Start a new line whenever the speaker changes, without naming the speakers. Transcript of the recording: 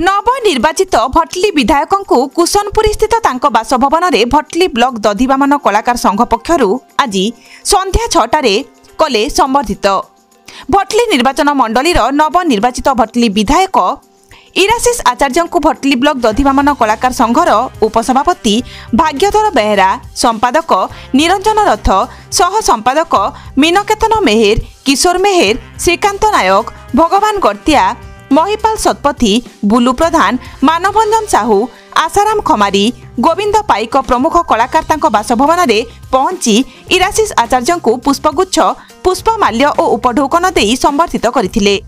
नवनिर्वाचित भटली विधायक कुशनपुरी स्थित बासभवन में भटली ब्लॉक दधिवामन कलाकार संघ पक्षर आज संध्या 6टारे कले संबर्धित। भटली निर्वाचन मंडलीर नवनिर्वाचित भटली विधायक इराशिष आचार्य को भटली ब्लॉक दधिवामन कलाकार संघर उपसभापति भाग्यधर बेहेरा, संपादक निरंजन रथ, सह संपादक मीनकेतन मेहेर, किशोर मेहेर, श्रीकांत नायक, भगवान गर्तिया, महिपाल सतपथी, बुलू प्रधान, मानवरंजन साहू, आसाराम खमारी, गोविंद पाइक प्रमुख कलाकार बासभवन में पहुंची इराशिष आचार्य को पुष्पगुच्छ, पुष्पमाल्य और उपढौकन दे संबर्धित करथिले।